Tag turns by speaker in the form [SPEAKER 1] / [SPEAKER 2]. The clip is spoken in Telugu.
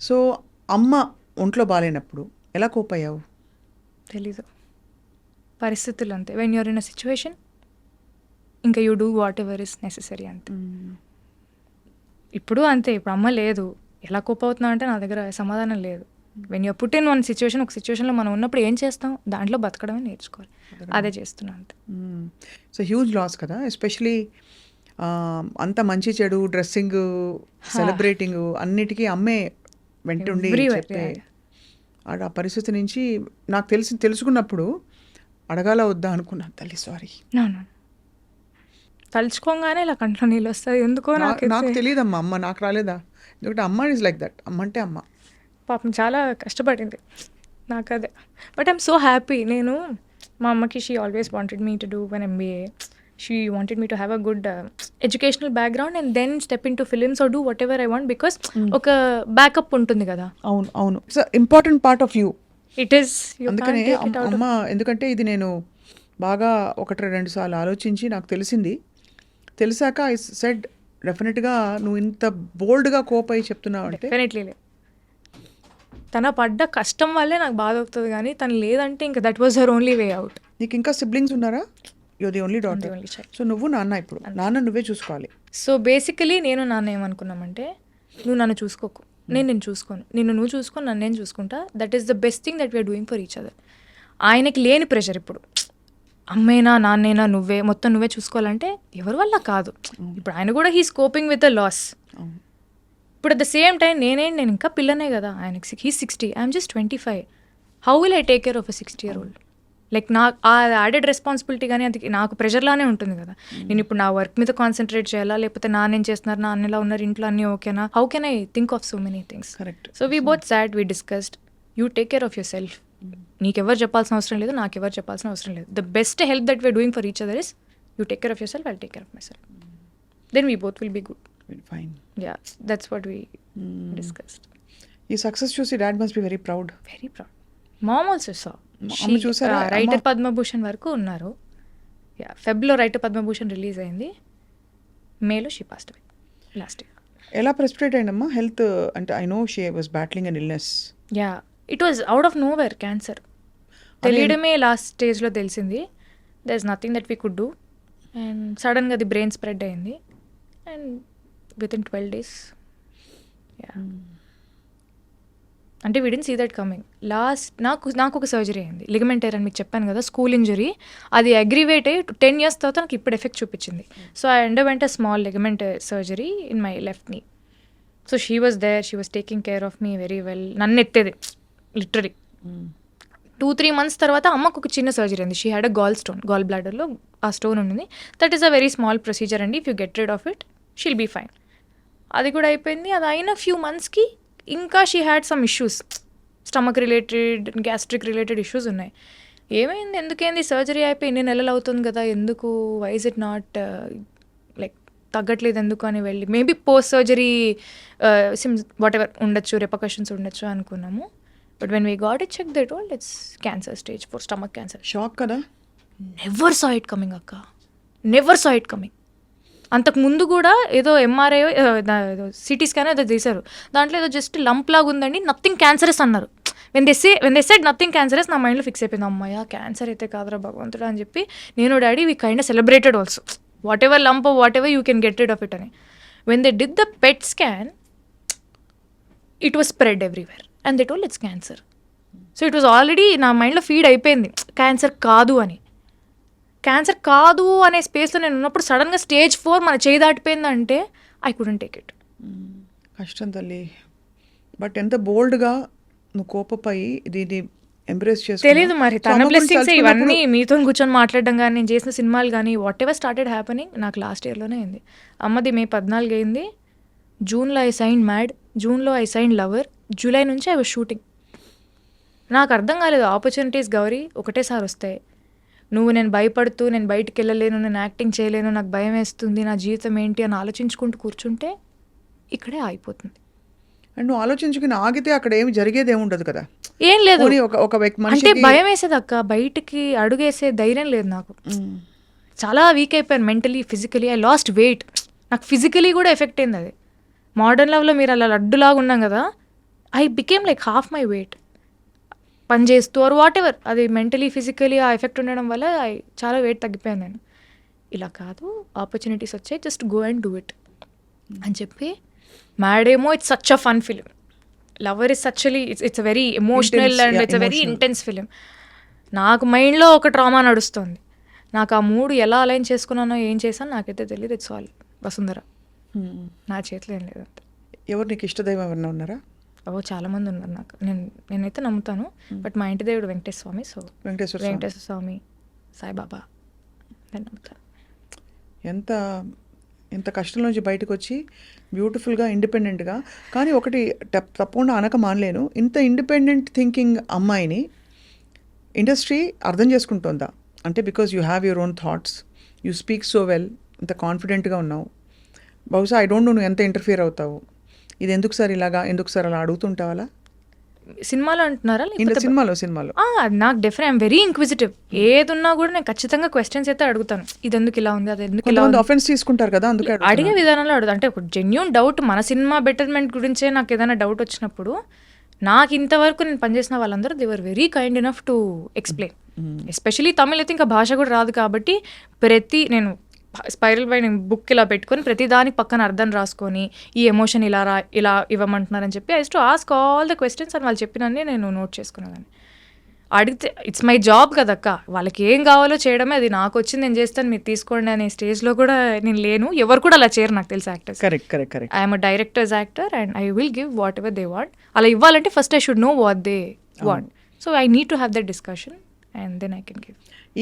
[SPEAKER 1] సో అమ్మ ఒంట్లో బాగాలేనప్పుడు ఎలా కోప్ అయ్యావు?
[SPEAKER 2] తెలీదు, పరిస్థితులు అంతే. When you're in a situation ఇంకా you do whatever is necessary అంతే. ఇప్పుడు అంతే, ఇప్పుడు అమ్మ లేదు, ఎలా కోప్ అవుతున్నావు అంటే నా దగ్గర సమాధానం లేదు. When you're put in one situation, ఒక సిచ్యువేషన్లో మనం ఉన్నప్పుడు ఏం చేస్తాం, దాంట్లో బతకడమే నేర్చుకోవాలి. అదే చేస్తున్నా అంతే.
[SPEAKER 1] సో హ్యూజ్ లాస్ కదా, ఎస్పెషలీ అంత మంచి చెడు డ్రెస్సింగ్ సెలబ్రేటింగ్ అన్నిటికీ అమ్మే వెంటుండి
[SPEAKER 2] Everywhere,
[SPEAKER 1] చెప్పే
[SPEAKER 2] yeah.
[SPEAKER 1] ఆ పరిస్థితి నుంచి నాకు తెలుసుకున్నప్పుడు అడగాల వద్దా అనుకున్నాను. తల్లి సారీ,
[SPEAKER 2] No. తలుచుకోగానే ఇలా కంట్లో నీళ్ళు వస్తాయి ఎందుకో
[SPEAKER 1] నాకు తెలియదమ్మా, అమ్మ నాకు రాలేదా? ఎందుకంటే అమ్మ ఈజ్ లైక్ దట్, అమ్మ అంటే అమ్మ.
[SPEAKER 2] పాపం చాలా కష్టపడింది నాకు అదే. But I'm so happy. నేను మా అమ్మకి she always wanted me to do one MBA. She wanted me to have a good educational background and then step into films or do whatever I want, because ఒక బ్యాకప్ ఉంటుంది కదా.
[SPEAKER 1] అవును it's important part of you.
[SPEAKER 2] It is.
[SPEAKER 1] అందుకనే అమ్మ, ఎందుకంటే ఇది నేను బాగా 1-2 సార్లు ఆలోచించి నాకు తెలిసాక ఐ సెడ్ డెఫినెట్గా నువ్వు ఇంత బోల్డ్గా కోప్ అయ్యి చెప్తున్నావు అంటే
[SPEAKER 2] డెఫినెట్లీ తన పడ్డ కష్టం వల్లే నాకు బాధ అవుతుంది, కానీ తను లేదంటే ఇంకా that was her only way out.
[SPEAKER 1] నీకు ఇంకా సిబ్లింగ్స్ ఉన్నారా? You the only daughter.
[SPEAKER 2] only child.
[SPEAKER 1] So నువ్వు నాన్న, ఇప్పుడు నాన్న నువ్వే చూసుకోవాలి.
[SPEAKER 2] సో బేసికలీ నేను నాన్న ఏమనుకున్నామంటే, నువ్వు నన్ను చూసుకోకు, నేను చూసుకోను, నువ్వు చూసుకొని నన్ను నేను చూసుకుంటా. That is the best thing that we're doing for each other. ఆయనకి లేని ప్రెషర్ ఇప్పుడు, అమ్మైనా నాన్నైనా మొత్తం నువ్వే చూసుకోవాలంటే ఎవరి వల్ల కాదు. ఇప్పుడు ఆయన కూడా he's coping with a loss. ఇప్పుడు అట్ ద సేమ్ టైం నేను ఇంకా పిల్లనే కదా, ఆయనకి he's 60, I'm just 25. How will I take care of a 60-year-old? Like నాకు ఆ యాడెడ్ రెస్పాన్సిబిలిటీ కానీ అది నాకు ప్రెషర్లానే ఉంటుంది కదా. నేను ఇప్పుడు నా వర్క్ మీద కాన్సన్ట్రేట్ చేయాలా, లేకపోతే నాన్నేం చేస్తున్నారు, నాన్న ఎలా ఉన్నారు, ఇంట్లో అన్నీ ఓకేనా, how can I think of so many things.
[SPEAKER 1] Correct.
[SPEAKER 2] So we both sat, we discussed, you take care of yourself. నీకెవరు చెప్పాల్సిన అవసరం లేదు, నాకెవరు చెప్పాల్సిన అవసరం లేదు. The best help that we're doing for each other is you take care of yourself, I'll take care of myself. Then we both will be good.
[SPEAKER 1] Fine.
[SPEAKER 2] Yeah, that's what we discussed.
[SPEAKER 1] ఈ సక్సెస్ చూసి dad must be very proud.
[SPEAKER 2] Very proud. Mom also saw.
[SPEAKER 1] అమ్మ చూసారా?
[SPEAKER 2] రైటర్ పద్మభూషణ్ వరకు ఉన్నారు. యా, ఫెబ్లో రైటర్ పద్మభూషణ్ రిలీజ్ అయింది, మేలో she passed away last year.
[SPEAKER 1] ఎలా ప్రెసిపిటేట్ అయిందమ్మా హెల్త్ అంటే? I know she was battling an illness.
[SPEAKER 2] Yeah, it was out of nowhere cancer. తెలియడమే లాస్ట్ స్టేజ్లో తెలిసింది. There is nothing that we could do. And సడన్గా అది బ్రెయిన్ స్ప్రెడ్ అయింది and within 12 days. Yeah, అంటే we didn't see that coming. నాకు ఒక సర్జరీ అయింది, లిగమెంట్ టైర్ అని మీకు చెప్పాను కదా, స్కూల్ ఇంజరీ. అది అగ్రివేట్ అయ్యి 10 years తర్వాత నాకు ఇప్పుడు ఎఫెక్ట్ చూపించింది. So I underwent a small ligament surgery in my left knee. So she was there, she was taking care of me very well. నన్ను ఎత్తేది లిటరలీ. 2-3 months తర్వాత అమ్మకు ఒక చిన్న సర్జరీ ఉంది. షీ హ్యాడ్ అ గాల్ బ్లాడర్లో ఆ స్టోన్ ఉంది. That is a very small procedure అండి. If you get rid of it she'll be fine. అది కూడా అయిపోయింది. అది అయిన ఫ్యూ మంత్స్కి ఇంకా she had some issues, stomach related, gastric related issues ఉన్నాయి. ఏమైంది, ఎందుకేంది, సర్జరీ అయిపోయి 2 నెలలు అవుతుంది కదా, ఎందుకు, why is it not like తగ్గట్లేదు ఎందుకు అని వెళ్ళి maybe post surgery whatever ఉండొచ్చు, రిపర్కషన్స్ ఉండొచ్చు అనుకున్నాము. But when we got it check they told it's cancer stage 4, stomach cancer.
[SPEAKER 1] Shock కదా.
[SPEAKER 2] నెవర్ సా ఇట్ కమింగ్ అక్క, నెవర్ సా ఇట్ కమింగ్. అంతకు ముందు కూడా ఏదో ఎంఆర్ఐ సిటీ స్కాన్ ఏదో చేశారు, దాంట్లో ఏదో జస్ట్ లంప్ లాగా ఉందండి, నథింగ్ క్యాన్సరస్ అన్నారు. When they said nothing cancerous, నా మైండ్లో ఫిక్స్ అయిపోయింది, అమ్మాయ క్యాన్సర్ అయితే కాదురా భగవంతుడా అని చెప్పి నేను daddy we kind of celebrated also, whatever lump whatever you can get rid of it అని. When they did the PET scan it was spread everywhere and they told it's cancer. So it was already నా మైండ్లో ఫీడ్ అయిపోయింది క్యాన్సర్ కాదు అని. క్యాన్సర్ కాదు అనే స్పేస్లో నేను ఉన్నప్పుడు సడన్గా స్టేజ్ 4 మన చేయి దాటిపోయిందంటే ఐ కుడెంట్ టేక్ ఇట్.
[SPEAKER 1] కష్టం తల్లి. బట్ ఎంత బోల్డ్గా నువ్వు కోపపోయి దీన్ని ఎంబ్రేస్ చేసి
[SPEAKER 2] తెలీదు మరి తన బ్లెస్సింగ్స్ ఇవన్నీ. మీతో కూర్చొని మాట్లాడడం కానీ, నేను చేసిన సినిమాలు కానీ, వాట్ ఎవర్ స్టార్టెడ్ హ్యాపెనింగ్ నాకు లాస్ట్ ఇయర్లోనే అయింది. అమ్మది May 14 అయింది, జూన్లో ఐ సైన్ మ్యాడ్, జూన్లో ఐ సైన్ లవర్, జూలై నుంచి ఐ వాజ్ షూటింగ్. నాకు అర్థం కాలేదు, ఆపర్చునిటీస్ గౌరీ ఒకటేసారి వస్తాయి. నేను భయపడుతూ నేను బయటికి వెళ్ళలేను, నేను యాక్టింగ్ చేయలేను, నాకు భయం వేస్తుంది, నా జీవితం ఏంటి అని ఆలోచించుకుంటూ కూర్చుంటే ఇక్కడే ఆగిపోతుంది.
[SPEAKER 1] అండ్ నువ్వు ఆలోచించుకుని ఆగితే అక్కడ ఏమి జరిగేది ఏముండదు కదా.
[SPEAKER 2] ఏం లేదు,
[SPEAKER 1] ఒక
[SPEAKER 2] అంటే భయం వేసేది అక్క, బయటికి అడుగేసే ధైర్యం లేదు నాకు. చాలా వీక్ అయిపోయాను mentally, physically. I lost weight, నాకు ఫిజికలీ కూడా ఎఫెక్ట్ అయింది అది. మోడర్న్ లవ్లో మీరు అలా లడ్డులాగా ఉన్నాం కదా, I became like half my weight పని చేస్తూ ఆర్ వాట్ ఎవర్, అది మెంటలీ ఫిజికలీ ఆ ఎఫెక్ట్ ఉండడం వల్ల చాలా వెయిట్ తగ్గిపోయాను నేను. ఇలా కాదు, ఆపర్చునిటీస్ వచ్చాయి, just go and do it అని చెప్పి. మ్యాడేమో it's such a fun film, Lover is సచ్చువలీ it's a very emotional and it's a very intense film. నాకు మైండ్లో ఒక ట్రామా నడుస్తుంది, నాకు ఆ మూడు ఎలా అలైన్ చేసుకున్నానో ఏం చేశాను నాకైతే తెలియదు. ఇట్స్ ఆల్ వసుంధర, నా చేతిలో ఏం లేదంతే.
[SPEAKER 1] ఎవరు నీకు ఇష్టదైవం ఎవరన్నా ఉన్నారా?
[SPEAKER 2] చాలామంది ఉన్నారు నాకు, నేనైతే నమ్ముతాను. బట్ మా ఇంటి దేవుడు వెంకటేశ్వర స్వామి, సో వెంకటేశ్వర స్వామి, సాయిబాబా నేను నమ్ముతాను.
[SPEAKER 1] ఎంత కష్టం నుంచి బయటకు వచ్చి బ్యూటిఫుల్గా ఇండిపెండెంట్గా, కానీ ఒకటి తప్పకుండా అనక మానలేను, ఇంత ఇండిపెండెంట్ థింకింగ్ అమ్మాయిని ఇండస్ట్రీ అర్థం చేసుకుంటుందా? అంటే because you have your own thoughts, you speak so well, ఇంత కాన్ఫిడెంట్గా ఉన్నావు. బహుశా ఐ డోంట్ నో నువ్వు ఎంత ఇంటర్ఫియర్ అవుతావు, ఇది ఎందుకు సార్ ఇలాగా, ఎందుకు సార్ అలా అడుగుతుంటావా?
[SPEAKER 2] సినిమాలో అంటున్నారా?
[SPEAKER 1] సినిమాలో
[SPEAKER 2] నాకు డెఫినెట్ ఐఎమ్ వెరీ ఇంక్విజిటివ్. ఏదున్నా కూడా నేను ఖచ్చితంగా క్వశ్చన్స్ అయితే అడుగుతాను, ఇది ఎందుకు ఇలా ఉంది, అది ఎందుకు ఇలా ఉంది.
[SPEAKER 1] ఆఫెన్స్ తీసుకుంటారు కదా, అందుకే
[SPEAKER 2] అడిగే విధానంలో అడుగుతాను. అంటే ఒక జెన్యూన్ డౌట్, మన సినిమా బెటర్మెంట్ గురించే నాకు ఏదైనా డౌట్ వచ్చినప్పుడు, నాకు ఇంతవరకు నేను పనిచేసిన వాళ్ళందరూ they were very kind enough to explain. Especially Tamil అయితే ఇంకా భాష కూడా రాదు కాబట్టి, నేను స్పైరల్ బై బుక్ ఇలా పెట్టుకొని ప్రతి దానికి పక్కన అర్థం రాసుకొని, ఈ ఎమోషన్ ఇలా ఇవ్వమంటున్నారని చెప్పి I to ask all the questions అని వాళ్ళు చెప్పినన్ని నేను నోట్ చేసుకునేదాన్ని. అడిగితే ఇట్స్ మై జాబ్ కదక్క, వాళ్ళకి ఏం కావాలో చేయడమే, అది నాకు వచ్చింది నేను చేస్తాను, మీరు తీసుకోండి అనే స్టేజ్లో కూడా నేను లేను. ఎవరు కూడా అలా చేయరు నాకు తెలిసి actors.
[SPEAKER 1] Correct.
[SPEAKER 2] I'm a director's actor and I will give whatever they want. అలా ఇవ్వాలంటే first I should know what they want. So I need to have that discussion and then I can give.